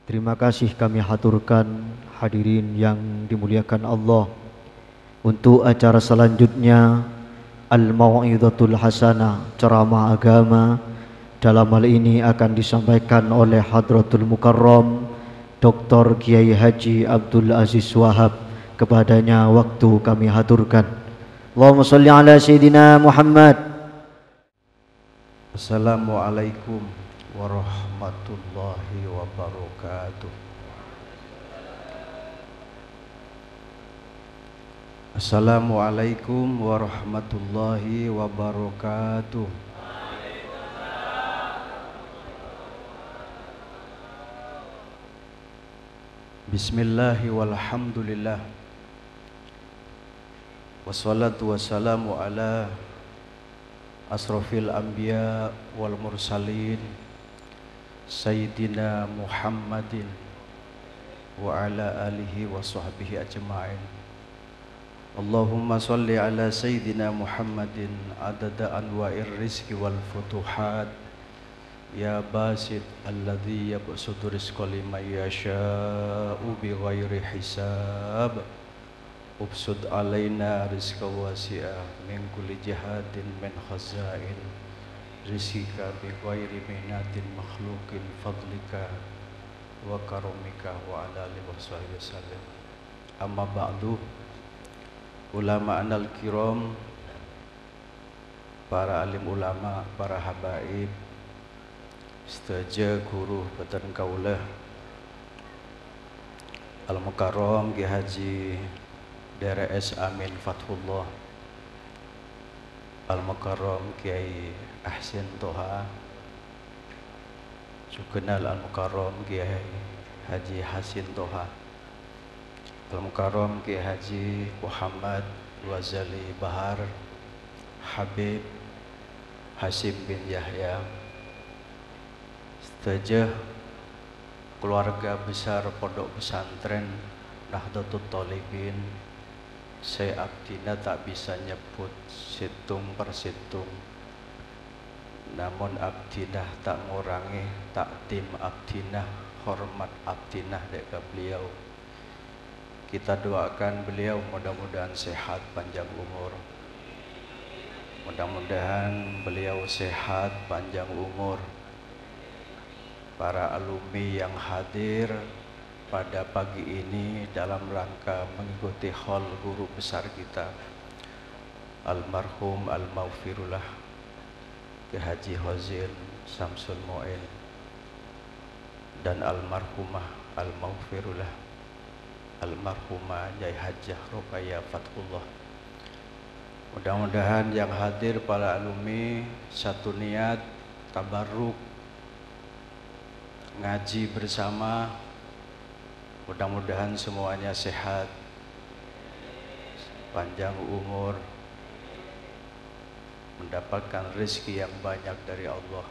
Terima kasih kami haturkan hadirin yang dimuliakan Allah untuk acara selanjutnya Al-Mau'izatul Hasanah, ceramah agama. Dalam hal ini akan disampaikan oleh Hadratul Mukarram Dr. Kiai Haji Abdul Aziz Wahab. Kepadanya waktu kami haturkan. Allahumma salli ala Sayyidina Muhammad. Assalamualaikum warahmatullahi wabarakatuh. Assalamualaikum warahmatullahi wabarakatuh. Bismillahi walhamdulillah. Wassalatu wassalamu ala asrofil anbiya wal mursalin Sayyidina Muhammadin wa ala alihi wa sahbihi ajma'in. Allahumma salli ala Sayyidina Muhammadin adada anwa'ir rizki wal futuhat ya basit alladhi yabsutu rizqa liman yasha'u bi ghairi hisab. Ubsud alaina rizqa wasi'ah min kulli jihadin min khazain rizika bi ghairi minatin makhlukin fadlika wa karamika wa ala alihi wa sahbihi wasallam. Amma ba'du, ulama anal kiram, para alim ulama, para habaib, sedaja guru batan kaulah Al-Mukarram Kiai Haji DRS Amin Fathullah, Al-Mukarram Kiai Ahsin Toha, Sukenal Al-Mukarram Kiai Haji Hasin Toha, Al-Mukarram Kiai Haji Muhammad Wazali Bahar, Habib Hasim bin Yahya, sedaja keluarga besar Pondok Pesantren Nahdlatul Thalibin. Saya abdina tak bisa nyebut situng per situng, namun abdinah tak ngurangi takdim abdinah, hormat abdinah dekat beliau. Kita doakan beliau mudah-mudahan sehat panjang umur, mudah-mudahan beliau sehat panjang umur. Para alumni yang hadir pada pagi ini dalam rangka mengikuti haul guru besar kita almarhum al-maghfirullah Kiai Haji Hozin Samsul Mu'in dan almarhumah al-maghfirullah almarhumah Nyai Hajah Ruqayyah Fathullah. Mudah-mudahan yang hadir para alumni satu niat tabarruk ngaji bersama. Mudah-mudahan semuanya sehat, panjang umur, mendapatkan rezeki yang banyak dari Allah,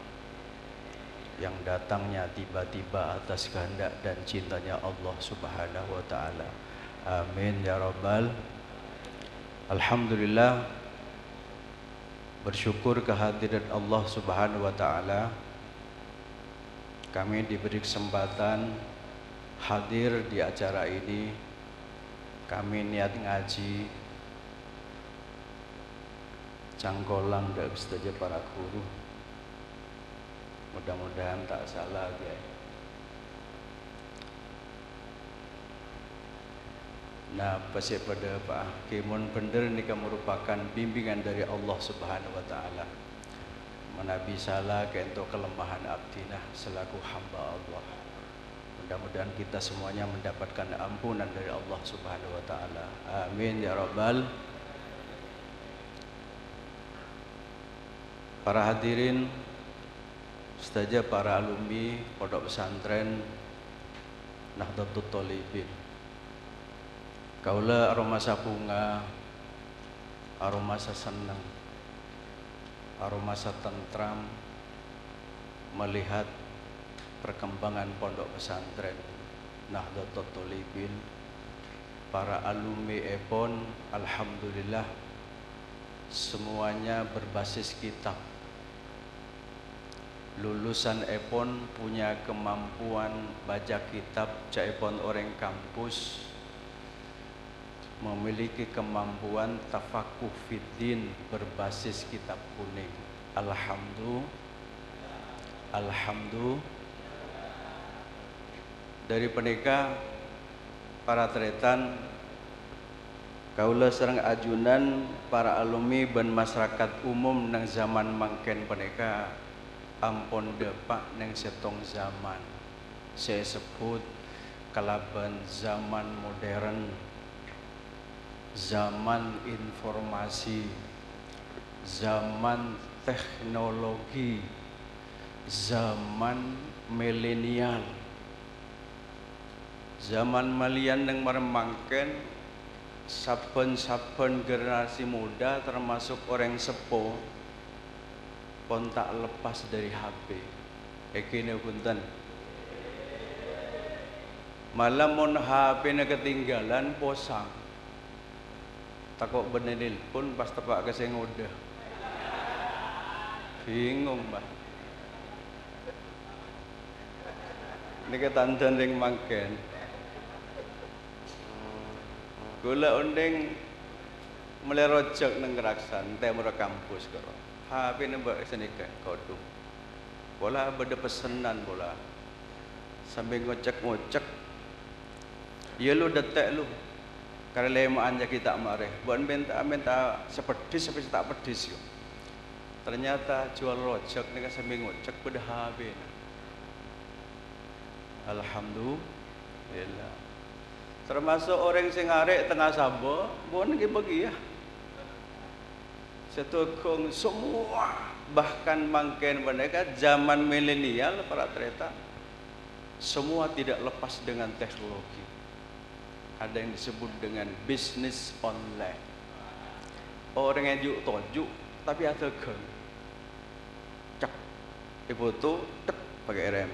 yang datangnya tiba-tiba atas kehendak dan cintanya Allah Subhanahu wa ta'ala. Amin ya rabbal. Alhamdulillah, bersyukur kehadiran Allah Subhanahu wa ta'ala, kami diberi kesempatan hadir di acara ini. Kami niat ngaji canggolang dan sedaja para guru. Mudah-mudahan tak salah ya. Nah, pasal pada Pak Kimun bener ini merupakan bimbingan dari Allah Subhanahu wa ta'ala. Menabi salah kento kelemahan abdinah selaku hamba Allah. Mudah-mudahan kita semuanya mendapatkan ampunan dari Allah Subhanahu wa ta'ala. Amin ya rabbal. Para hadirin, sedaja para alumni Pondok Pesantren Nahdlatul Thalibin, kaula aromasa bunga, aromasa senang, aromasa tentram melihat perkembangan Pondok Pesantren Nahdlatul Thalibin. Para alumni EPON, alhamdulillah semuanya berbasis kitab. lulusan epon punya kemampuan baca kitab, caipon orang kampus memiliki kemampuan tafakuh fiddin berbasis kitab kuning. Alhamdulillah. Dari penika para tretan kaula sareng ajunan para alumni dan masyarakat umum nang zaman mangken penika ampun depak nang setong zaman. Saya sebut kalaban zaman modern, zaman informasi, zaman teknologi, zaman milenial. Zaman malian yang meremangken saben-saben generasi muda termasuk orang sepuh pun tak lepas dari HP. Ekine punten. Malah mon HP-ne ketinggalan posang. Takok benenil pun pas tepak ke sing udah. Bingung, Mbah. Niki tandan ring mangken. Gula unding melerojok nang Geraksan, temur kampus karo. HP nembak senika kodum. Bola beda pesenan bola. Sambil ngocek-ngocek. Ya lu detek lu. Karena lemaan aja kita mareh. Buat minta sepedis tapi tak pedis yo. Ternyata jual rojok nika sambil ngocek beda HP. Alhamdulillah. Termasuk orang sing arek tengah sabo, bukan lagi bagi ya. Setukung semua, bahkan mangken mereka zaman milenial para treta, semua tidak lepas dengan teknologi. Ada yang disebut dengan bisnis online. Orang yang juk tojuk, tapi ada geng. Cek, ibu tu, cek pakai rem.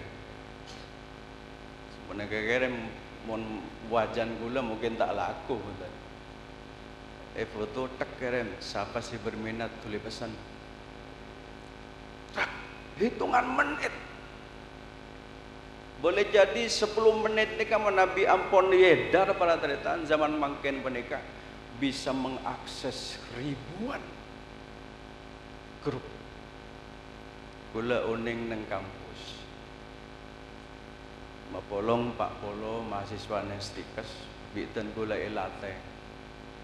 Sebenarnya rem mon wajan gula mungkin tak laku betul. Foto tek kirim, siapa sih berminat tulis pesan. Hitungan menit. Boleh jadi 10 menit nika Nabi ampun yedar para tretan zaman mangken penika bisa mengakses ribuan grup. Gula uning neng kampus. Mapolong Pak Polo mahasiswa Nestikes biten gula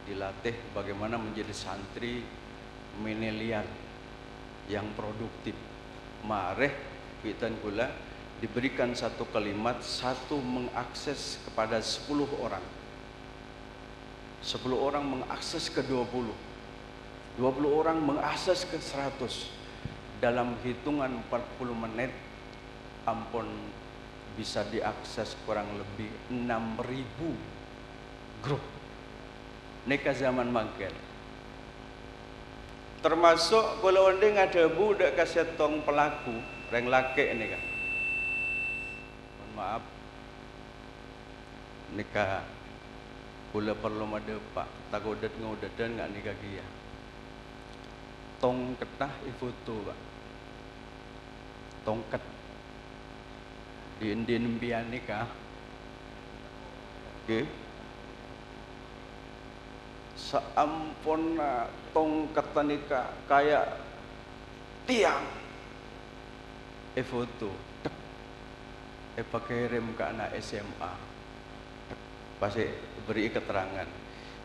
dilatih bagaimana menjadi santri milenial yang produktif. Mareh biten gula diberikan satu kalimat, satu mengakses kepada 10 orang. 10 orang mengakses ke 20. 20 orang mengakses ke 100. Dalam hitungan 40 menit ampun bisa diakses kurang lebih 6.000 grup. Nika zaman mangken. Termasuk kalau ondeng ada budak kasetong pelaku, reng laki nika. Mohon maaf. Nika kula perlu made Pak, takodet ngodedan enggak nika kia. Tong ketah ifoto, Pak. Tongket di Indien pian nikah. Okay. Seampun tongkat nikah kayak tiang. Foto. Pakai rem ke anak SMA. Pasti beri keterangan.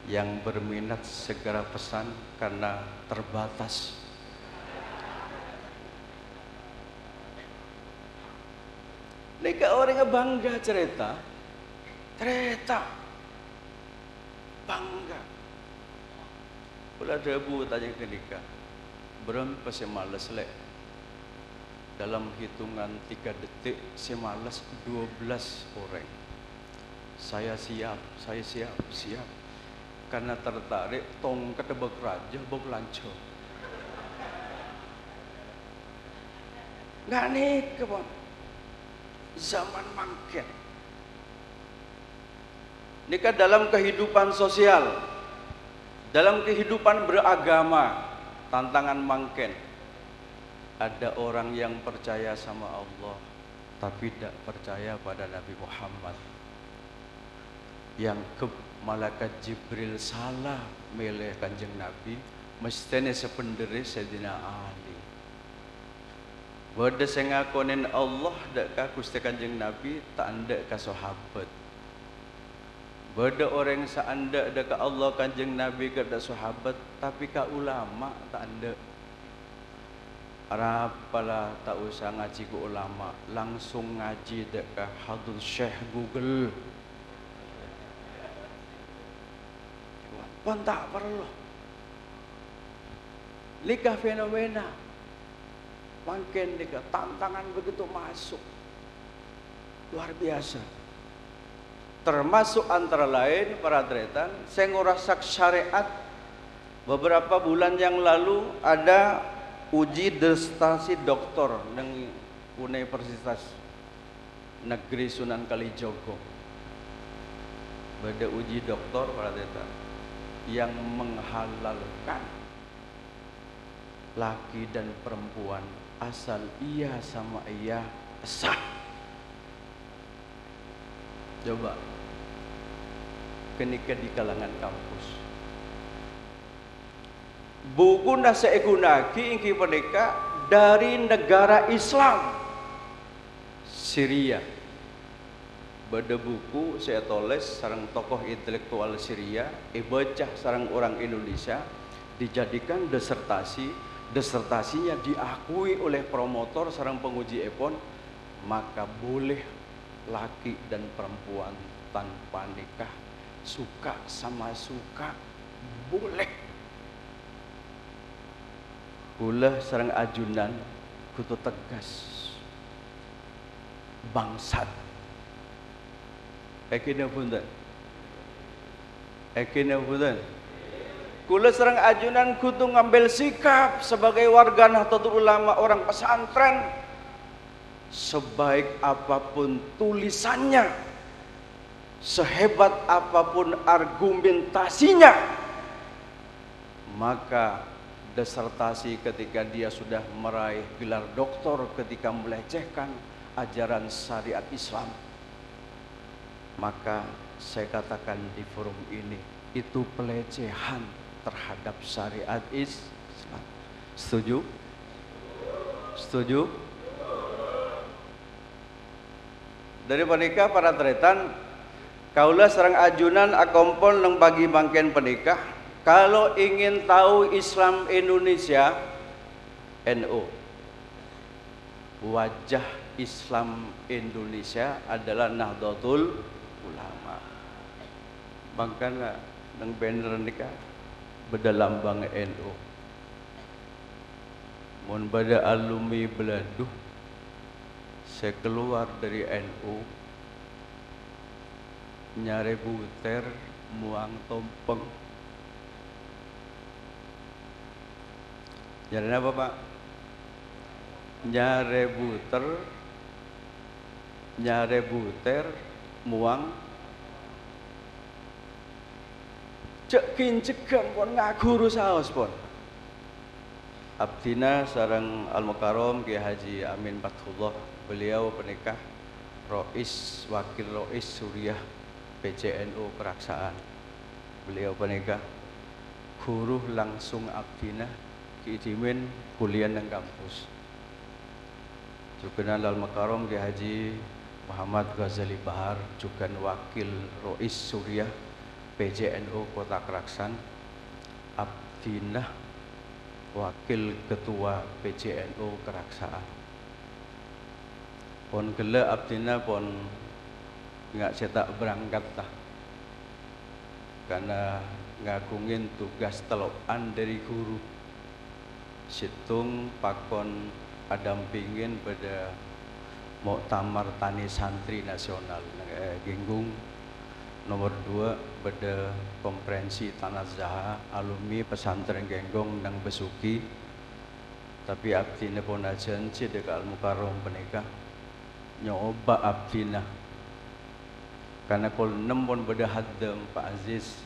Yang berminat segera pesan karena terbatas. Nika orang bangga cerita bangga. Pula debu tanya ke Nika, berapa saya malas lek? Dalam hitungan 3 detik saya malas 12 orang. Saya siap, karena tertarik tongkat tebak raja bok lanco. Nggak nih kebon. Zaman mangken. Nikah dalam kehidupan sosial, dalam kehidupan beragama, tantangan mangken. Ada orang yang percaya sama Allah tapi tidak percaya pada Nabi Muhammad. Yang ke malaikat Jibril salah milih kanjeng Nabi, mestinya sependeri Sayyidina Ali. Bada sing ngakonin Allah dak ka Gusti Kanjeng Nabi, tak andek ka sahabat. Bada orang sa andek dak ka Allah Kanjeng Nabi ka dak sahabat, tapi ka ulama tak andek. Apalah tak usah ngaji ke ulama, langsung ngaji dak ka Hadul Syekh Google. Pun tak perlu. Lika fenomena. Makin lika tantangan begitu masuk. Luar biasa. Termasuk antara lain para tretan, saya ngurasak syariat. Beberapa bulan yang lalu ada uji disertasi doktor di Universitas Negeri Sunan Kalijogo. Ada uji doktor para tretan yang menghalalkan laki dan perempuan asal iya sama iya sah. Coba ketika di kalangan kampus buku nasa egunaki ingki mereka dari negara Islam Syria. Bada buku saya tulis sarang tokoh intelektual Syria, baca sarang orang Indonesia, dijadikan disertasinya diakui oleh promotor sarang penguji epon, maka boleh laki dan perempuan tanpa nikah, suka sama suka boleh. Kula sarang ajunan kutu tegas bangsat. Ekina punten. Kula sareng ajunan kudu ngambil sikap sebagai warga Nahdlatul Ulama, orang pesantren. Sebaik apapun tulisannya, sehebat apapun argumentasinya, maka disertasi ketika dia sudah meraih gelar doktor ketika melecehkan ajaran syariat Islam, maka saya katakan di forum ini itu pelecehan terhadap syariat Islam. Setuju? Setuju? Dari penikah para tretan, kaulah serang ajunan akompon nang bagi mangken penikah. Kalau ingin tahu Islam Indonesia, NU, wajah Islam Indonesia adalah Nahdlatul Ulama. Makanya nang banner nikah beda lambang NU. Mun bada alumni beladuh, saya keluar dari NU, nyare buter muang tompeng. Nyare apa Pak? Nyare buter muang cek kincegan pun ngaguru saos pun. Abdina sareng Al-Mukarram Kiai Haji Amin Fathullah, beliau penikah wakil Rois Suriah PCNU Keraksaan. Beliau penikah guru langsung Abdina kiidimin kuliah nang kampus. Juga Al-Mukarram Kiai Haji Muhammad Ghazali Bahar, juga wakil Rois Suriah PCNU Kota Keraksaan. Abdina wakil ketua PCNU Keraksaan. Pon gele Abdina pon nggak cetak berangkat tah, karena ngagungin tugas telokan dari guru. Situng pakon adampingin pada Muktamar Tani Santri Nasional Genggung nomor 2 pada konferensi Tanah Zaha alumni pesantren Genggong nang Besuki. Tapi abdina pun ajan cedek Al-Mukarram penikah nyoba abdina karena kol 6 pun beda hadam Pak Aziz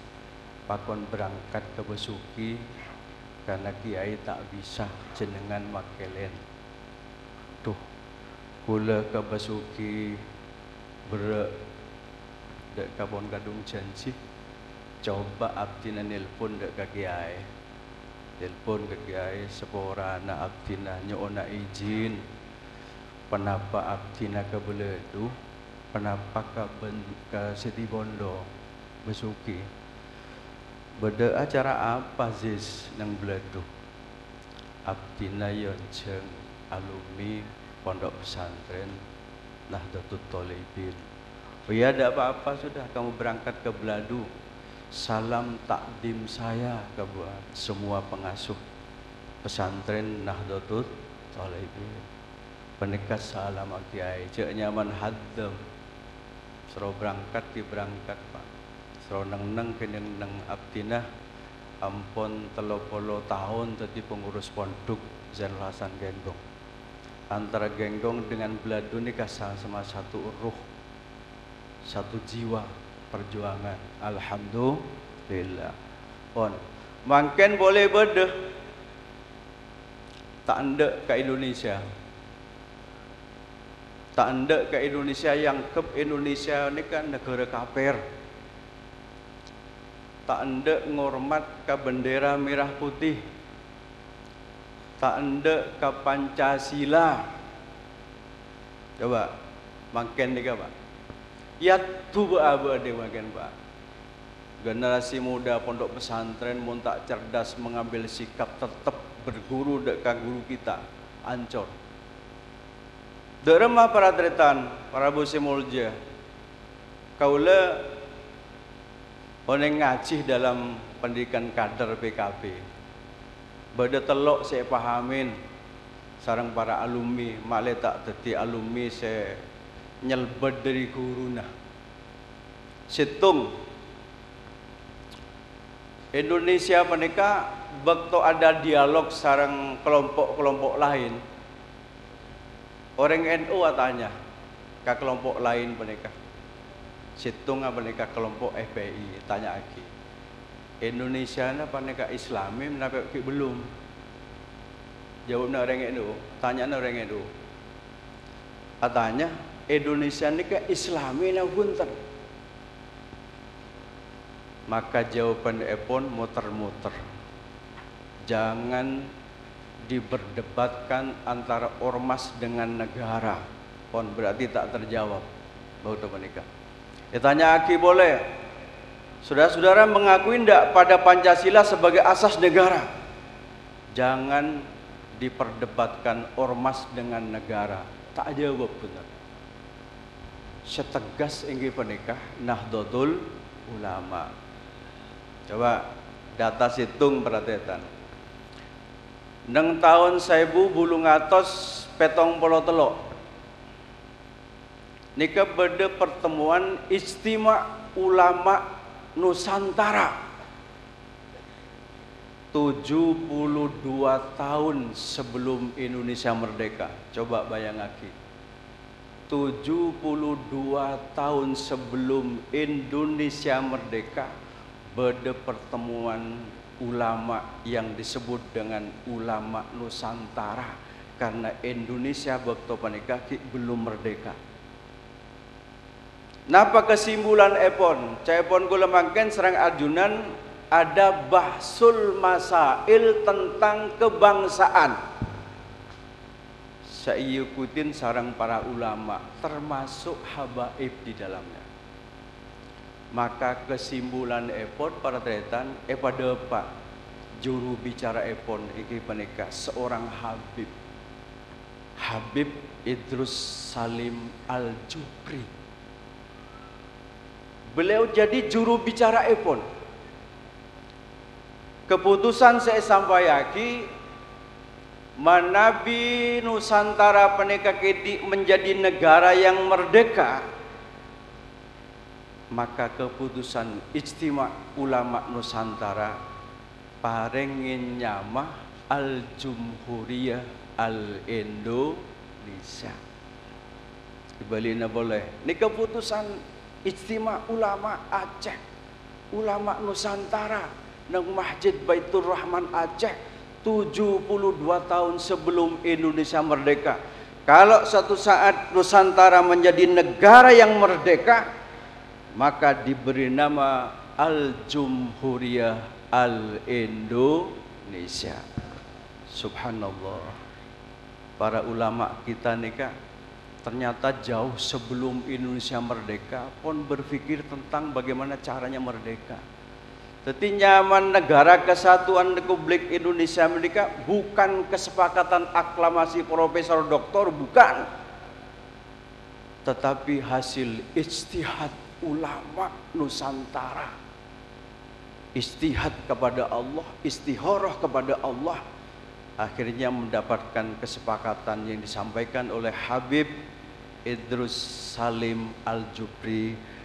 pakon berangkat ke Besuki karena kiai tak bisa jenengan makelen tuh kula ke basuki berak dek kabon kadung janji coba abdina nelpon dek ke kiai, telpon ke kiai seporana abdina nyona izin penapa abdina ke Beledu, penapa ke Siti Bondo basuki beda acara apa zis nang Beledu. Abdina yonceng alumni pondok pesantren Nahdlatul Thalibin. Oh ya, ada apa-apa sudah kamu berangkat ke Beladu. Salam takdim saya ke buat semua pengasuh pesantren Nahdlatul Thalibin. Penekat salam kiai, cek nyaman haddam. Sero berangkat ki berangkat Pak. Sero neng keneng Abdina ampun 30 tahun jadi pengurus pondok Zainul Hasan Genggong. Antara Genggong dengan Beladu ini sama satu ruh, satu jiwa perjuangan. Alhamdulillah. Pon, makin boleh beda. Tak anda ke Indonesia. Tak anda ke Indonesia yang ke Indonesia ini kan negara kafir. Tak anda ngormat ke bendera merah putih. Tak anda ke Pancasila. Coba makin ni Pak. Ya tu apa dia makin Pak. Generasi muda pondok pesantren mun tak cerdas mengambil sikap tetap berguru dekat guru kita ancor. Derema para tretan, para bose mulja. Kaula oneng ngaji dalam pendidikan kader PKB. Bada telok saya pahamin sarang para alumni, malah tak teti alumni saya nyelbet dari guruna. Situng Indonesia mereka waktu ada dialog sarang kelompok-kelompok lain. Orang NU tanya ke kelompok lain mereka. Situng apa mereka kelompok FPI tanya lagi. Indonesia na paneka Islami menapa belum? Jawabnya orang NU, tanya orang NU. Katanya Indonesia ni ke Islami na punten. Maka jawaban Epon muter-muter. Jangan diberdebatkan antara ormas dengan negara. Pon berarti tak terjawab. Bau menikah. Ditanya Aki boleh. Saudara-saudara mengakui tidak pada Pancasila sebagai asas negara? Jangan diperdebatkan ormas dengan negara. Tak jawab benar. Setegas inggih penikah Nahdlatul Ulama. Coba data situng perhatian. Neng tahun 1000 petong polo telok. Nika beda pertemuan Ijtima Ulama Nusantara 72 tahun sebelum Indonesia merdeka. Coba bayang lagi 72 tahun sebelum Indonesia merdeka beda pertemuan ulama yang disebut dengan ulama Nusantara karena Indonesia waktu panika belum merdeka. Napa kesimpulan Epon? Cepon gula makan serang ajunan ada bahsul masail tentang kebangsaan. Saya ikutin sarang para ulama termasuk habaib di dalamnya. Maka kesimpulan Epon para tretan pada Pak juru bicara Epon iki penika seorang Habib Habib Idrus Salim Al-Jubri. Beliau jadi juru bicara Epon. Keputusan saya sampaikan Manabi Nusantara penika kedi menjadi negara yang merdeka, maka keputusan Ijtima Ulama Nusantara parengin nyama Al-Jumhuriyah Al-Indonesia. Dibalina boleh. Ini keputusan Ijtima Ulama Aceh, Ulama Nusantara nang Masjid Baitur Rahman Aceh 72 tahun sebelum Indonesia merdeka. Kalau suatu saat Nusantara menjadi negara yang merdeka, maka diberi nama Al-Jumhuriyah Al-Indonesia. Subhanallah. Para ulama kita nih Kak, ternyata jauh sebelum Indonesia merdeka pun berpikir tentang bagaimana caranya merdeka. Jadi nyaman negara kesatuan Republik Indonesia merdeka bukan kesepakatan aklamasi profesor doktor, bukan. Tetapi hasil ijtihad ulama Nusantara. Ijtihad kepada Allah, istikharah kepada Allah. Akhirnya mendapatkan kesepakatan yang disampaikan oleh Habib Idrus Salim Al-Jubri.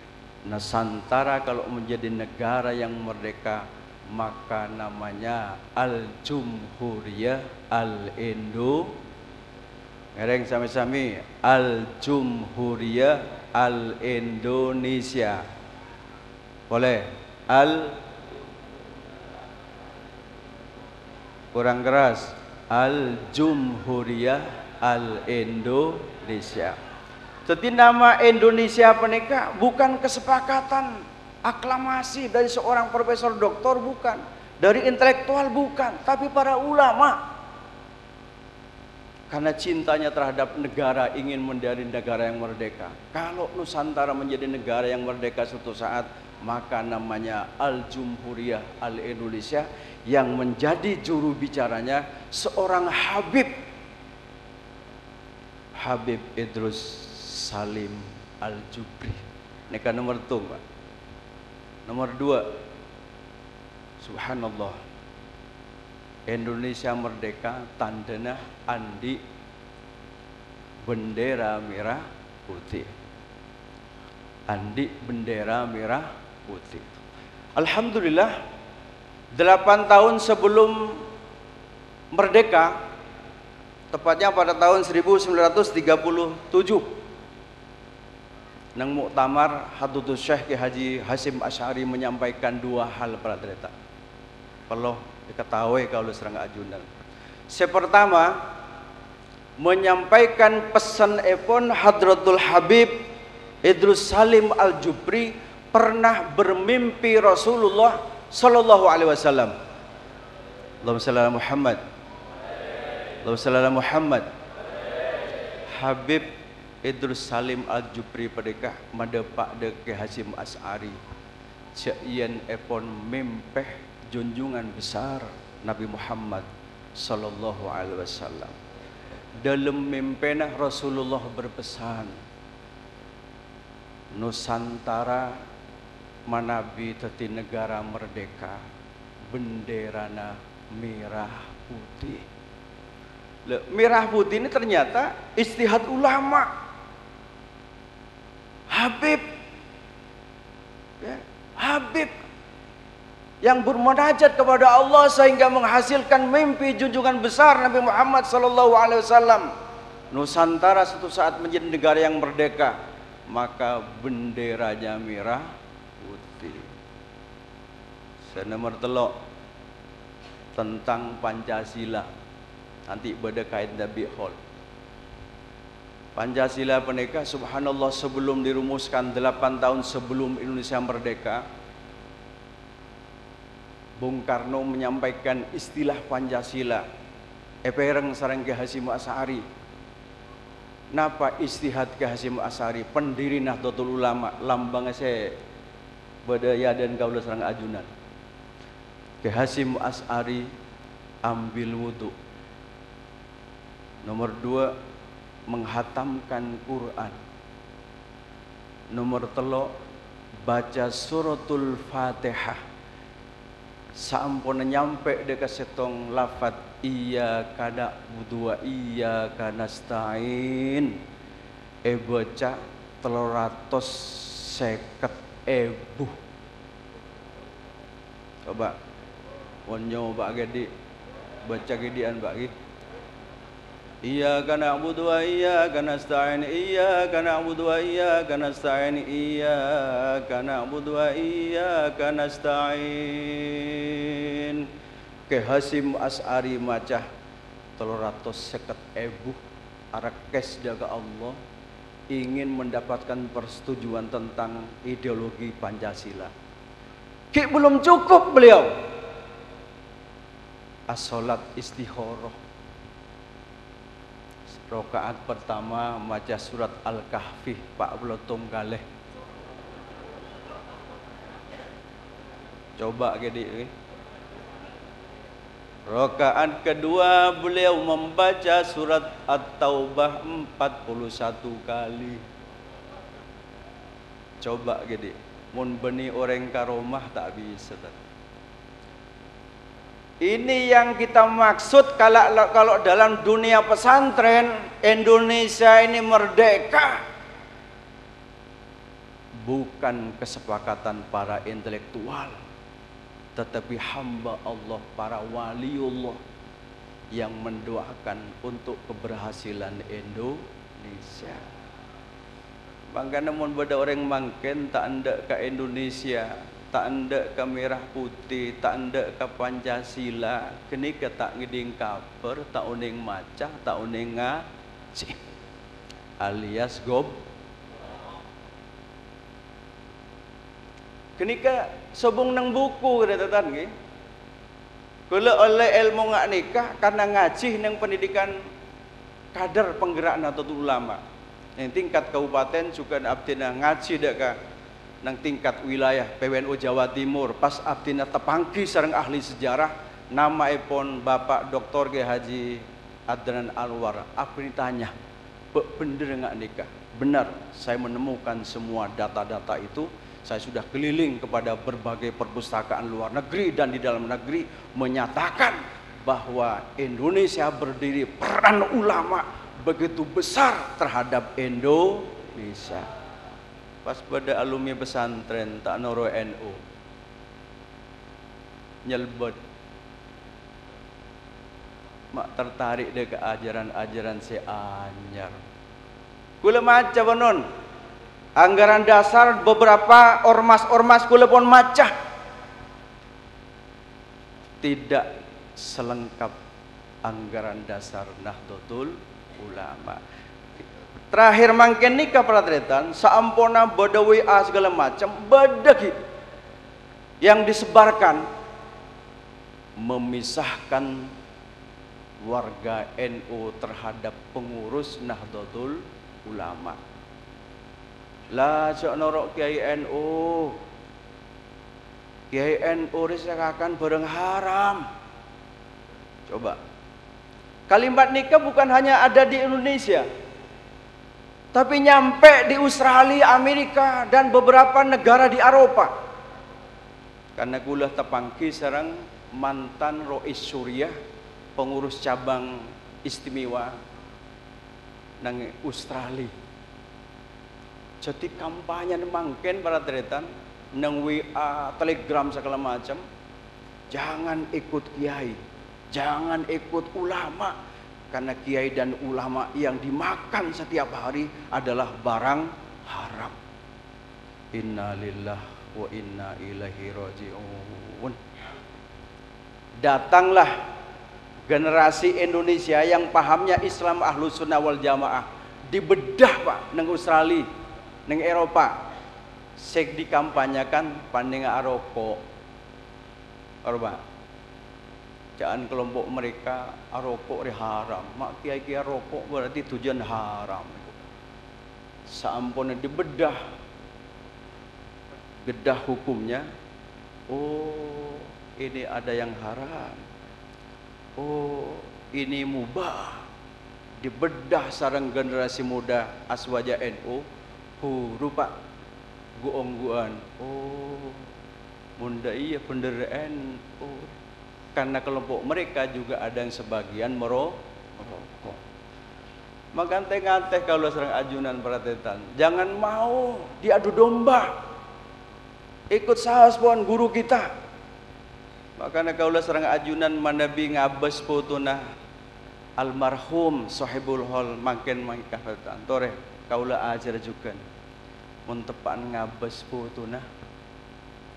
Nusantara kalau menjadi negara yang merdeka, maka namanya Al-Jumhuriyah Al-Indo. Ngereng sami-sami, Al-Jumhuriyah Al-Indonesia. Boleh? Kurang keras. Al-Jumhuriyah Al-Indonesia. Jadi nama Indonesia penika bukan kesepakatan aklamasi dari seorang profesor doktor, bukan, dari intelektual, bukan, tapi para ulama. Karena cintanya terhadap negara, ingin menjadi negara yang merdeka. Kalau Nusantara menjadi negara yang merdeka suatu saat, maka namanya Al-Jumhuriyah Al-Indonesia, yang menjadi juru bicaranya seorang Habib Idrus Salim Al-Jubri. Neka nomor itu, Pak. Nomor 2, subhanallah, Indonesia merdeka tandana andi bendera merah putih. Andi bendera merah putih. Alhamdulillah, 8 tahun sebelum merdeka, tepatnya pada tahun 1937, nang muktamar Hadratus Syekh Ki Haji Hasyim Asy'ari menyampaikan 2 hal pada tereta. Perlu diketahui kalau serang ajunan. Pertama, menyampaikan pesan epon Hadratul Habib Idrus Salim Al-Jubri pernah bermimpi Rasulullah Sallallahu Alaihi Wasallam. Allahumma shalli ala Muhammad. Allahumma shalli ala Muhammad. Habib Idrus Salim Al-Jubri padekah madepak deke Hasyim Asy'ari cien epon mimpeh junjungan besar Nabi Muhammad Sallallahu Alaihi Wasallam. Dalam mimpenah Rasulullah berpesan, Nusantara manabi teti negara merdeka, benderana merah putih. Merah putih ini ternyata ijtihad ulama. Habib yang bermunajat kepada Allah sehingga menghasilkan mimpi junjungan besar Nabi Muhammad Sallallahu Alaihi Wasallam. Nusantara suatu saat menjadi negara yang merdeka, maka benderanya merah putih. Nomor 3 tentang Pancasila. Nanti pada kait Nabi Hall. Pancasila penika subhanallah sebelum dirumuskan 8 tahun sebelum Indonesia merdeka, Bung Karno menyampaikan istilah Pancasila. Epereng sareng Ki Hasyim Asy'ari. Napa istihad Ki Hasyim Asy'ari, pendiri Nahdlatul Ulama, lambang saya badaya dan kaula sareng ajunan. Ki Hasyim Asy'ari ambil wudu. Nomor 2, menghatamkan Quran. Nomor 3, baca suratul Fatihah. Sampun nyampe deka setong lafat iyyaka na'budu wa iyyaka nasta'in. Baca 350.000. Coba wonyo Pak Gedi baca gedian Pak Gi. Iyyaka na'budu wa iyyaka nasta'in. Iyyaka na'budu wa iyyaka nasta'in. Iyyaka na'budu wa iyyaka nasta'in. Ki Hasyim Asy'ari macah 350.000 arakes daga Allah ingin mendapatkan persetujuan tentang ideologi Pancasila. Ki belum cukup beliau as-salat istikharah. Rakaat pertama maca surat Al-Kahfi Pak Belotung kalih. Coba gede. Rakaat kedua beliau membaca surat At-Taubah 41 kali. Coba gede. Mun beni orang karomah tak bisa. Ini yang kita maksud kalau dalam dunia pesantren Indonesia ini merdeka. Bukan kesepakatan para intelektual, tetapi hamba Allah, para waliullah yang mendoakan untuk keberhasilan Indonesia. Makanya mun beda orang mangken tak anda ke Indonesia, tak anda ke merah putih, tak anda ke Pancasila, kini ke tak ngeding kaper, tak uning macah, tak uning ngaji, alias gob. Kini ke sobong nang buku kedatan nggih. Kula oleh ilmu ngak nikah karena ngaji nang pendidikan kader penggerak Nahdlatul Ulama. Yang tingkat kabupaten juga abdina ngaji dak ka nang tingkat wilayah PWNU Jawa Timur pas abdina tepangki sareng ahli sejarah namaipun Bapak Dr. G. Haji Adnan Alwar. Abdi tanya, bener ngak nikah? Benar, saya menemukan semua data-data itu. Saya sudah keliling kepada berbagai perpustakaan luar negeri dan di dalam negeri menyatakan bahwa Indonesia berdiri, peran ulama begitu besar terhadap Indonesia. Pas pada alumni pesantren tak noro NU nyelbet mak tertarik deh ke ajaran-ajaran si anyar. Kula maca bonon anggaran dasar beberapa ormas-ormas kula pun maca. Tidak selengkap anggaran dasar Nahdlatul Ulama. Terakhir mangken nikah pratretan saampona bada WA segala macam badagi yang disebarkan memisahkan warga NU terhadap pengurus Nahdlatul Ulama. Lah cok norok Kiai NU. Kiai NU disakakan bareng haram. Coba. Kalimat nikah bukan hanya ada di Indonesia, tapi nyampe di Australia, Amerika dan beberapa negara di Eropa. Karena kula tepangki sareng mantan Rois Suriah, pengurus cabang istimewa nang Australia. Jadi kampanye mangken para tretan nang WA, Telegram segala macam. Jangan ikut kiai, jangan ikut ulama, karena kiai dan ulama yang dimakan setiap hari adalah barang haram. Inna lillahi wa inna ilaihi raji'un. Datanglah generasi Indonesia yang pahamnya Islam Ahlus Sunnah wal Jamaah, dibedah Pak nang Australia, nang Eropa. Sek dikampanyakan panding aroko. Arba. Jangan kelompok mereka aroko haram. Mak kiai-kiai rokok berarti tujuan haram. Saampun dibedah bedah hukumnya. Oh, ini ada yang haram. Oh, ini mubah. Dibedah sareng generasi muda aswaja NU. Rupa guong-guan. Oh, munda iya bener NU. Karena kelompok mereka juga ada yang sebagian merokok. Maka nganteh kalau serang ajunan pratetan, jangan mau diadu domba. Ikut sahas pun guru kita. Makanya kaulah serang ajunan manabi ngabes potona almarhum sahibul hol makin mangkafatan tore kaulah ajar juga muntepan ngabes potona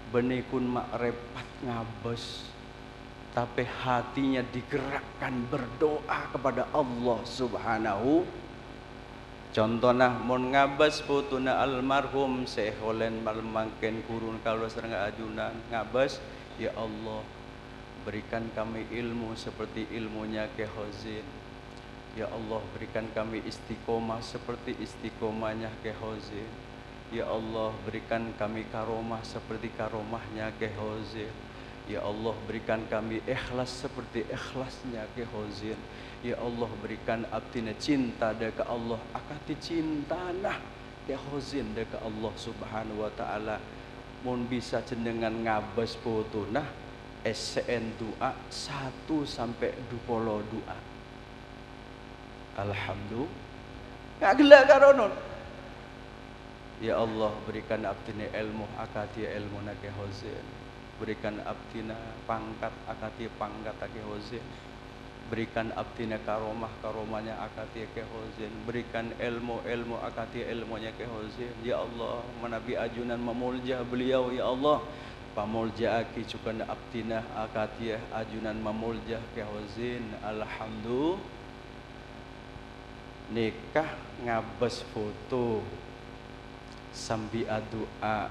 benikun mak repat ngabes tapi hatinya digerakkan berdoa kepada Allah Subhanahu Contohnya mun ngabas putuna almarhum Syekh Holen malmangken kurun kalau serang ajunan ngabas, ya Allah berikan kami ilmu seperti ilmunya Ki Hozin. Ya Allah berikan kami istiqomah seperti istiqomahnya Ki Hozin. Ya Allah berikan kami karomah seperti karomahnya Ki Hozin. Ya Allah berikan kami ikhlas seperti ikhlasnya Ki Hozin. Ya Allah berikan abdina cinta deka Allah akati cinta nah Ki Hozin deka Allah subhanahu wa ta'ala. Mun bisa jenengan ngabas foto nah SN doa 1 sampai 20 doa. Alhamdulillah gak gelak karonon. Ya Allah berikan abdina ilmu akati ilmu na Ki Hozin. Berikan abdina pangkat akati pangkat Ki Hozin. Berikan abdina karomah karomahnya akati Ki Hozin. Berikan ilmu akati ilmunya Ki Hozin. Ya Allah menabi ajunan memulja beliau ya Allah. Pamulja aki cukan abdina akati ajunan memulja Ki Hozin. Alhamdulillah nikah ngabas foto sambi doa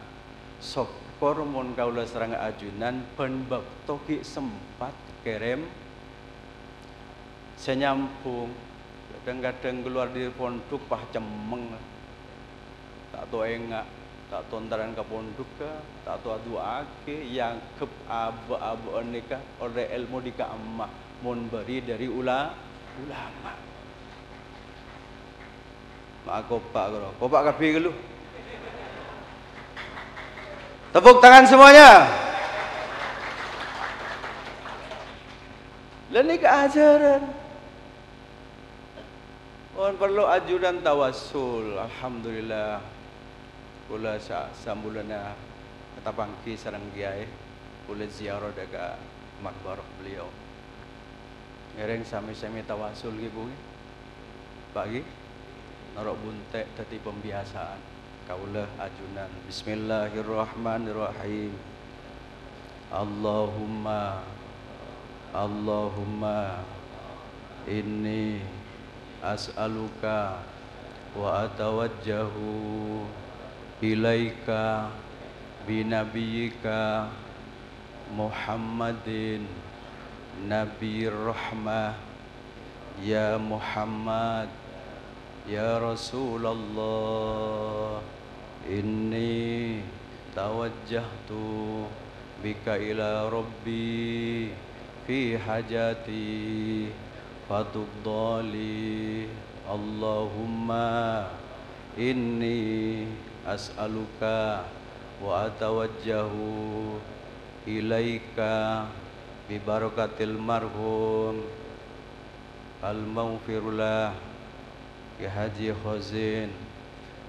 sokor mun kaula serang ajunan penbab toki sempat kirim senyampung kadang-kadang keluar di pondok pah cemeng tak tahu enggak tak tontaran ke pondok tak tahu doa ke yang ke abu nikah oleh ilmu di kaamah mun beri dari ulama mak kopak kabeh ke lu tepuk tangan semuanya. Lah ini keajaran. Mohon perlu ajudan tawassul. Alhamdulillah. Kula sambulana kata bangki sareng kiai kula ziarah daga makbarah beliau. Ngereng sami-sami tawassul ki Bu. Pagi narok buntek dadi pembiasaan. Kaulah ajunan. Bismillahirrahmanirrahim. Allahumma inni as'aluka wa atawajjahu ilaika binabiyyika Muhammadin nabiyir rahmah ya Muhammad ya Rasulullah inni tawajjahtu bika ila rabbi fi hajati fatubdali Allahumma inni as'aluka wa atawajjahu ilaika bi barakatil marhum al-maghfirullah ya Haji Hozin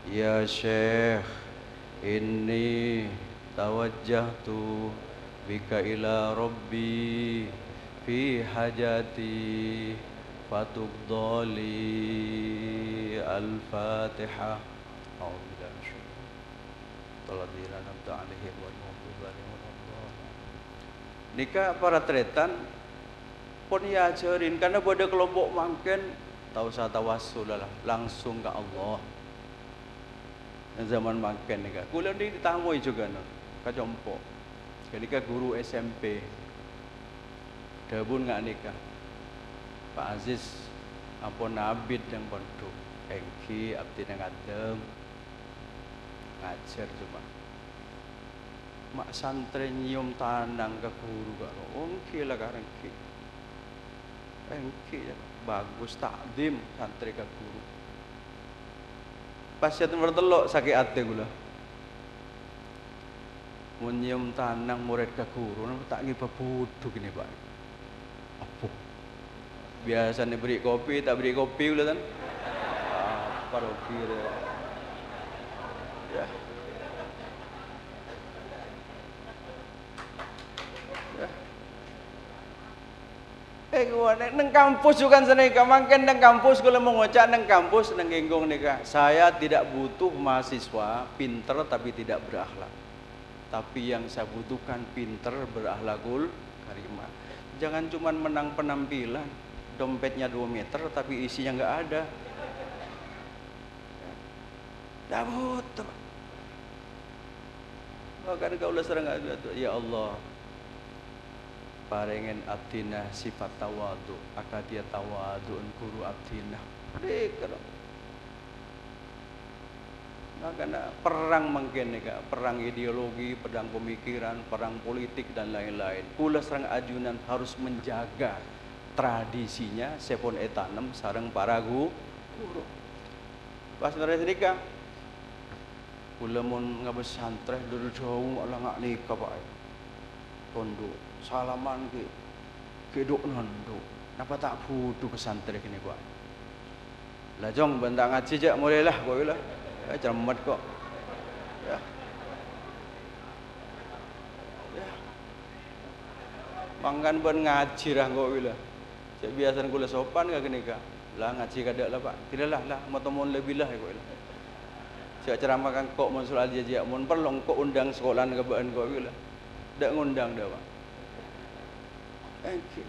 ya Syekh inni tawajjahtu bika ila rabbi fi hajati fatubdali al-Fatihah. Nikah para tretan pun ya ajarin karena pada kelompok mangken tahu saya tawassul lah langsung ke Allah. Zaman mangken nikah kuliah di ditamui juga no kacompo ketika guru SMP dabun nggak nikah Pak Aziz ampun abid yang pondok engki abdi yang ngadem ngajar cuma mak santri nyium tanang ke guru karo engki lah kareng engki ya bagus takdim santri ke guru pas ya bertelok sakit hati gula menyium tanang murid ke guru tak ngiba bodoh gini Pak apa biasa nih beri kopi tak beri kopi gula kan apa kopi ya gua neng kampus juga sana mangken neng kampus kalau mau ngocak neng kampus neng genggong nikah. Saya tidak butuh mahasiswa pinter tapi tidak berakhlak. Tapi yang saya butuhkan pinter berakhlakul karimah. Jangan cuma menang penampilan, dompetnya 2 meter tapi isinya nggak ada. Dabut. Bahkan kaulah serang ya Allah. Parengen abdina sifat tawadu, akadia tawaduun guru abdina. Dek, makanya perang mungkin perang ideologi, perang pemikiran, perang politik dan lain-lain. Kula serang ajunan harus menjaga tradisinya sepon etanem sareng para guru. Pas dari sedika, kula mun ngabes santreh dulu jauh ala ngak nikah pak. Tondo salaman ke dok nondo. Napa tak butuh ke santreh kini gua. Lah jong bentak ngaji jak mulailah gua lah. Cermat kok. Ya. Ya. Mangkan ben ngaji rah kok wila. Cek biasan kula sopan ka kene ka. Lah ngaji kada lah Pak. Tidaklah lah motomon lebih lah kok wila. Cek ceramah kan kok mun soal jajak mun perlu kok undang sekolahan kebaan kok wila. Dak ngundang dah Pak. Oke.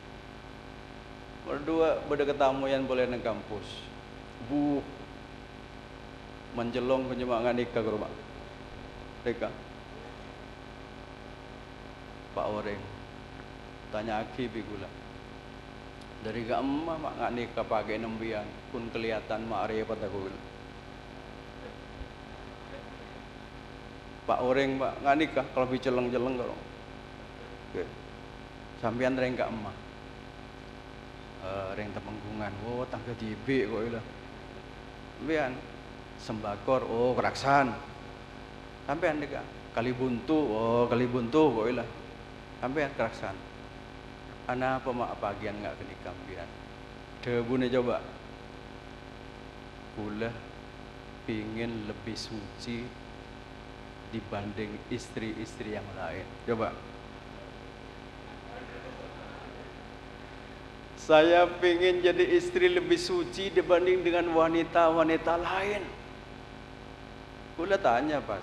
Berdua beda ketamu yang boleh nang kampus. Bu menjelong penyemangat nikah ke rumah nikah Pak Oreng tanya aki bigula dari gak emak mak ngak nikah pakai nembian pun kelihatan mak Arya pada gula Pak Oreng mak ngak nikah kalau biceleng-jeleng kalau oke sampean reng gak emak reng temenggungan oh tangga dibe kok ilah bian sembakor oh keraksan sampean deka kali buntu oh kali buntu kok ilah sampean keraksan ana apa mak bagian enggak kena kambian debune coba kula pingin lebih suci dibanding istri-istri yang lain coba saya pingin jadi istri lebih suci dibanding dengan wanita-wanita lain. Kula tanya pas,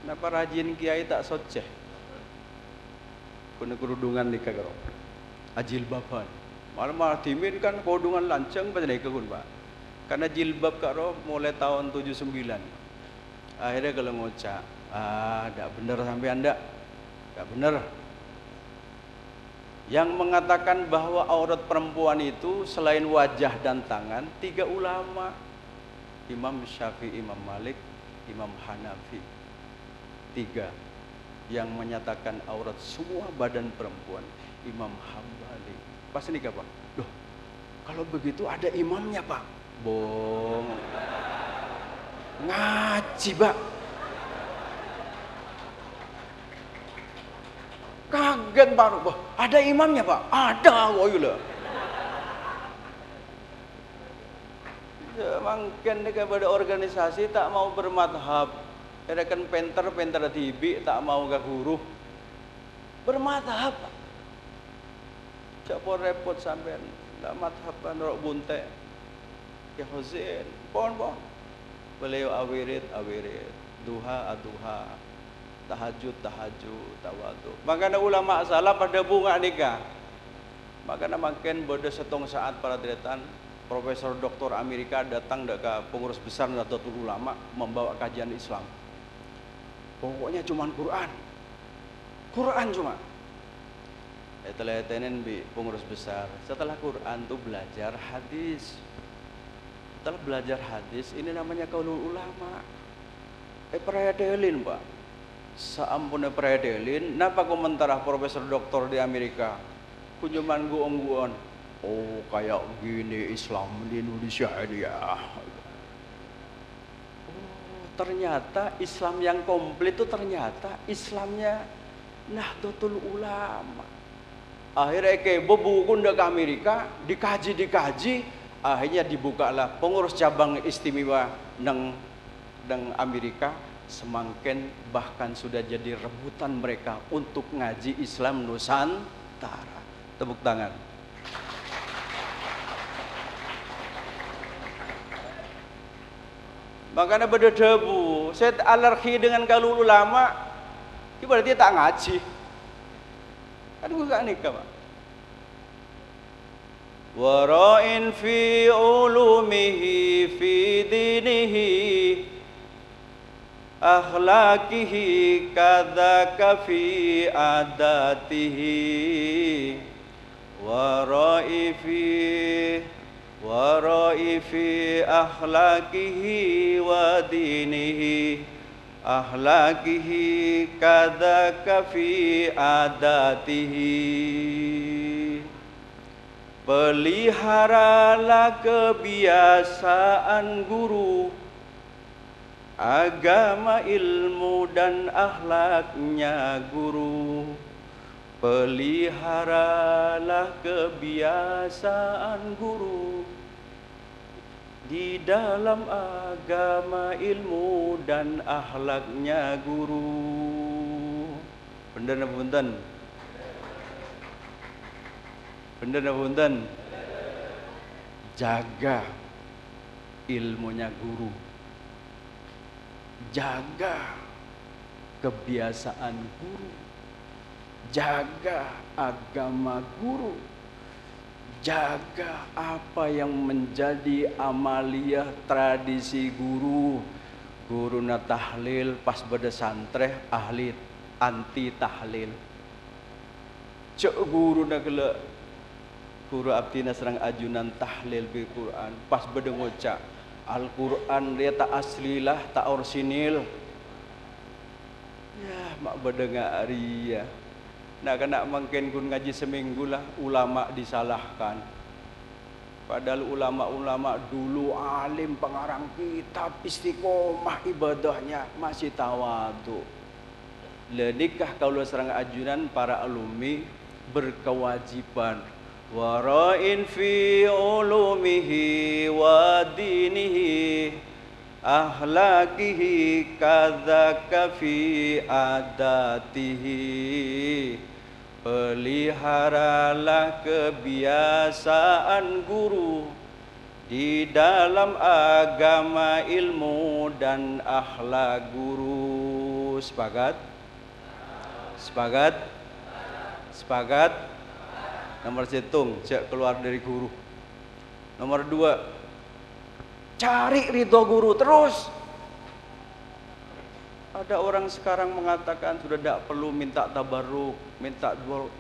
kenapa rajin kiai tak soceh? Kuna kerudungan nikah karo. Ajilbaban. Malah dimin kan kerudungan lancang pada nikah kun Pak. Karena jilbab karo mulai tahun 79. Akhirnya kalau ngocak, tak benar sampai anda, tak benar. Yang mengatakan bahwa aurat perempuan itu selain wajah dan tangan, 3 ulama. Imam Syafi'i, Imam Malik, Imam Hanafi. 3 yang menyatakan aurat semua badan perempuan, Imam Hambali. Pas ini Pak, loh kalau begitu ada imamnya Pak. Bong ngaji Pak. Kaget baru, wah ada imamnya Pak? Ada, woyula. Ya, mungkin kepada organisasi tak mau bermadhab. Ada kan penter tibi tak mau gak guru. Bermadhab. Cak pun repot sampean. Tak madhab kan rok bunte. Ya Husain, pon. Beliau awirid, duha, tahajud, tawadu. Makanya ulama salaf pada bunga nikah. Makanya makin bodoh setong saat para deretan Profesor Doktor Amerika datang ke pengurus besar Nahdlatul Ulama membawa kajian Islam. Pokoknya cuma Quran cuma. Telah-tenen bi pengurus besar. Setelah Quran tuh belajar hadis. Setelah belajar hadis ini namanya qaulul ulama. Predelin Pak. Saampune predelin, napa komentar Profesor Doktor di Amerika? Kunjuman guong-guon. Oh, kayak gini Islam di Indonesia ini ya. Oh, ternyata Islam yang komplit itu ternyata Islamnya Nahdlatul Ulama. Akhirnya kebo buku ke Amerika, dikaji, akhirnya dibukalah pengurus cabang istimewa nang Amerika. Semakin bahkan sudah jadi rebutan mereka untuk ngaji Islam Nusantara. Tepuk tangan. Makanya berdebu. Saya alergi dengan qaulul ulama. Itu berarti tak ngaji. Kan gue gak nikah Pak. Wara'in fi ulumihi fi dinihi akhlaqihi kadzaka fi adatihi wa raifi akhlaqihi wa dinihi akhlaqihi kadzaka fi adatihi. Peliharalah kebiasaan guru, agama, ilmu dan akhlaknya guru. Peliharalah kebiasaan guru di dalam agama, ilmu dan akhlaknya guru. Bener napa punten? Bener napa punten? Jaga ilmunya guru, jaga kebiasaan guru, jaga agama guru, jaga apa yang menjadi amaliyah tradisi guru. Guru na tahlil pas beda santreh ahli anti tahlil. Cek guru na gele guru abdina serang ajunan tahlil bil Quran pas beda ngocak Al-Quran dia tak aslilah tak orsinil. Ya mak beda ngari ya. Nak kena mungkin kun ngaji seminggu lah ulama disalahkan. Padahal ulama-ulama dulu alim pengarang kitab istiqomah ibadahnya masih tawadhu. Lenikah kalau serang ajunan para alumni berkewajiban wara'in fi ulumihi wa dinihi akhlaqihi kadzaka fi adatihi. Peliharalah kebiasaan guru di dalam agama, ilmu dan akhlak guru. Sepakat? Sepakat? Sepakat? Nomor hitung, cek keluar dari guru. Nomor 2, cari ridho guru terus. Ada orang sekarang mengatakan sudah tidak perlu minta tabarruk, minta dua.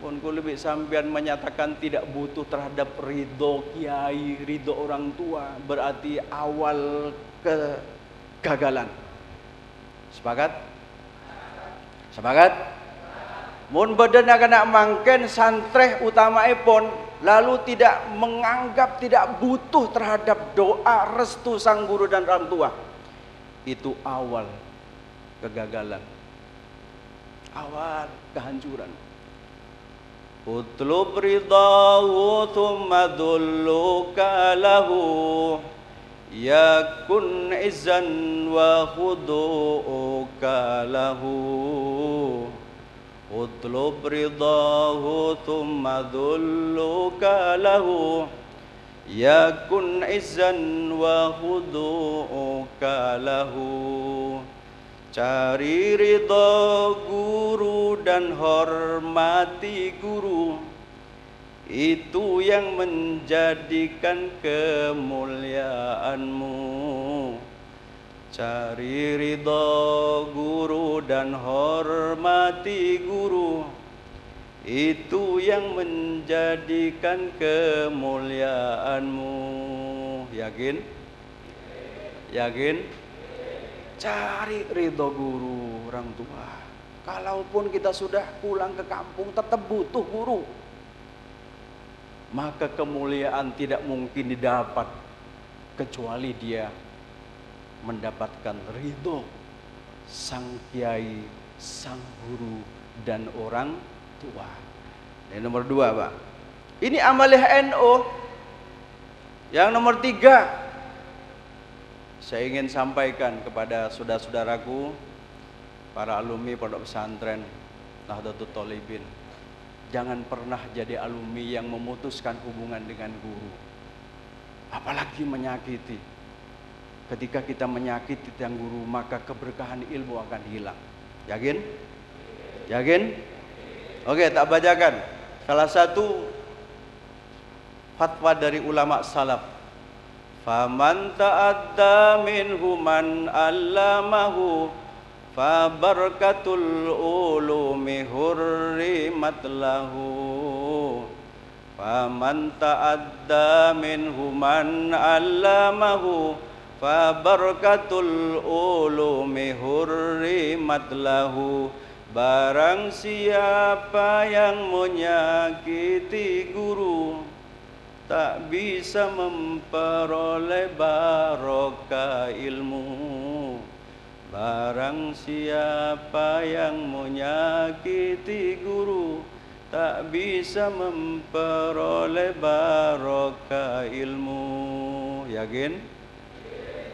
Pun lebih sampean menyatakan tidak butuh terhadap ridho kiai, ridho orang tua, berarti awal kegagalan. Sepakat? Sepakat? Mun bedena kena mangken santreh utamaipun lalu tidak menganggap tidak butuh terhadap doa restu sang guru dan orang tua. Itu awal kegagalan. Awal kehancuran. Utlub ridahu thumma dhulluka lahu yakun izzan wa khudu'uka lahu. Utlub ridahu thumma dhulluka lahu yakun izzan wa khudu'uka lahu. Cari ridha guru dan hormati guru, itu yang menjadikan kemuliaanmu. Cari ridha guru dan hormati guru, itu yang menjadikan kemuliaanmu. Yakin? Yakin? Cari ridha guru orang tua. Kalaupun kita sudah pulang ke kampung tetap butuh guru, maka kemuliaan tidak mungkin didapat kecuali dia mendapatkan ridho sang kiai, sang guru dan orang tua. Ini nomor 2, Pak. Ini amaliyah NU. Yang nomor 3, saya ingin sampaikan kepada saudara-saudaraku para alumni pondok pesantren Nahdlatul Thalibin, jangan pernah jadi alumni yang memutuskan hubungan dengan guru, apalagi menyakiti. Ketika kita menyakiti yang guru, maka keberkahan ilmu akan hilang. Yakin? Yakin? Oke, tak bacakan. Salah satu fatwa dari ulama salaf faman ta'adda minhu man allamahu fa barakatul ulumi hurrimat lahu. Faman ta'adda minhu man allamahu fa barakatul ulumi hurrimat lahu. Barang siapa yang menyakiti guru tak bisa memperoleh barokah ilmu. Barang siapa yang menyakiti guru tak bisa memperoleh barokah ilmu. Yakin?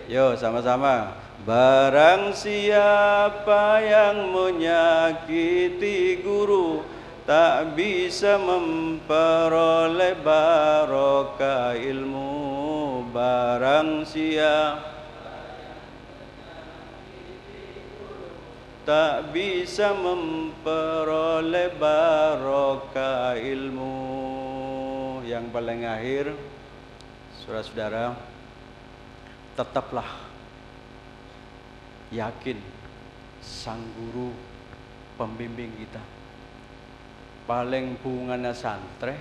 Yo sama-sama. Barang siapa yang menyakiti guru tak bisa memperoleh barokah ilmu. Barang siapa tak bisa memperoleh barokah ilmu. Yang paling akhir, saudara-saudara, tetaplah yakin sang guru pembimbing kita paling bungana santre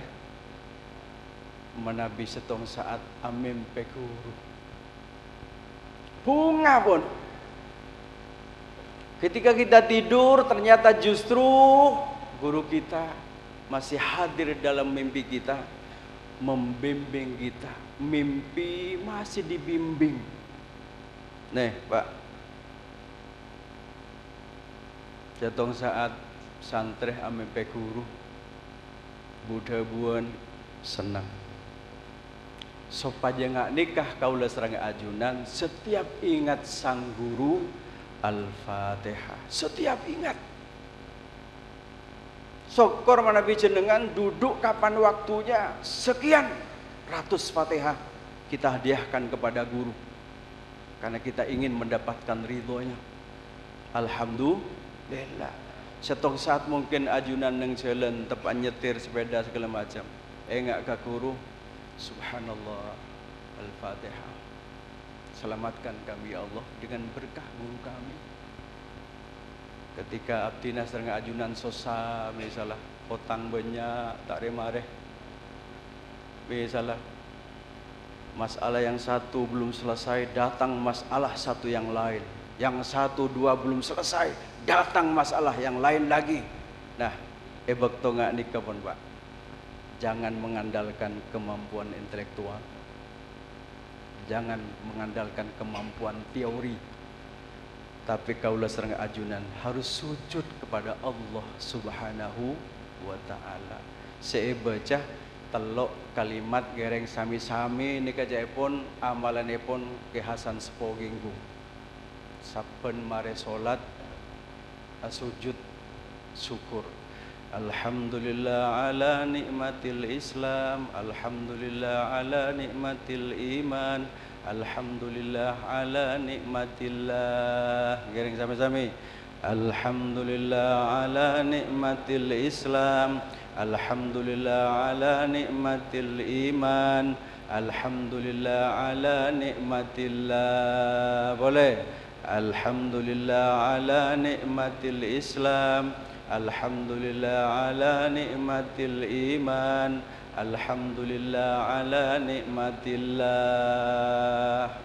menabi setong saat amim pekuru bunga pun. Ketika kita tidur ternyata justru guru kita masih hadir dalam mimpi kita, membimbing kita. Mimpi masih dibimbing. Nih Pak, jatong saat santre ampe guru Buddha buan senang. Sopaja ngak nikah kaulah serang ajunan, setiap ingat sang guru Al-Fatihah, setiap ingat. Syukur manabi jenengan duduk kapan waktunya, sekian ratus Fatihah kita hadiahkan kepada guru karena kita ingin mendapatkan ridhonya. Alhamdulillah. Setong saat mungkin ajunan neng jalan tepat nyetir sepeda segala macam, enggak ke guru, subhanallah, Al-Fatihah. Selamatkan kami ya Allah dengan berkah guru kami. Ketika abdina sering ajunan sosa misalnya hutang banyak tak remareh, misalnya masalah yang satu belum selesai, datang masalah satu yang lain. Yang satu dua belum selesai, datang masalah yang lain lagi. Nah, ebek to ngak nikah pun Pak. Jangan mengandalkan kemampuan intelektual. Jangan mengandalkan kemampuan teori. Tapi kaulah serang ajunan harus sujud kepada Allah Subhanahu wa taala. Sebaca telok kalimat gereng sami-sami nika jaipun amalanipun Ki Hasan Sepoginggu. Saben mare salat sujud syukur. Alhamdulillah ala nikmatil Islam, alhamdulillah ala nikmatil iman, alhamdulillah ala nikmatillah. Gereng sami-sami. Alhamdulillah ala nikmatil Islam, alhamdulillah ala nikmatil iman, alhamdulillah ala nikmatillah. Boleh? Alhamdulillah ala nikmatil Islam, alhamdulillah ala nikmatil iman, alhamdulillah ala nikmatillah.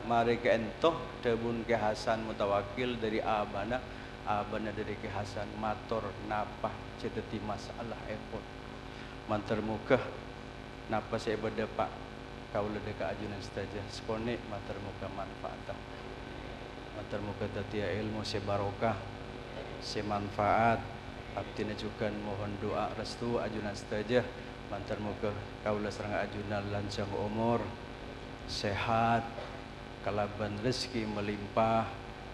Mari ke entoh debun Ki Hasan Mutawakil dari abana dari Ki Hasan matur napah cedeti masalah epot mantar muka napa saya berdepak kau ledeka ajunan saja spone mantar muka manfaat mantar muka tatia ilmu sebarokah semanfaat abdina juga mohon doa restu ajunan saja mantar muka kaulah serang ajunan lancang umur sehat kalaban rezeki melimpah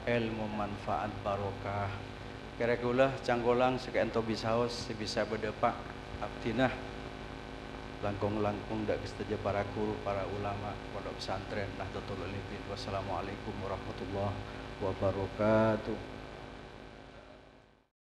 ilmu manfaat barokah kira-kira canggolang sekento bisaos bisa berdepak abdinah langkung-langkung dak kestaja para guru para ulama pondok pesantren Nahdlatul Ulama. Wassalamualaikum warahmatullahi wabarakatuh.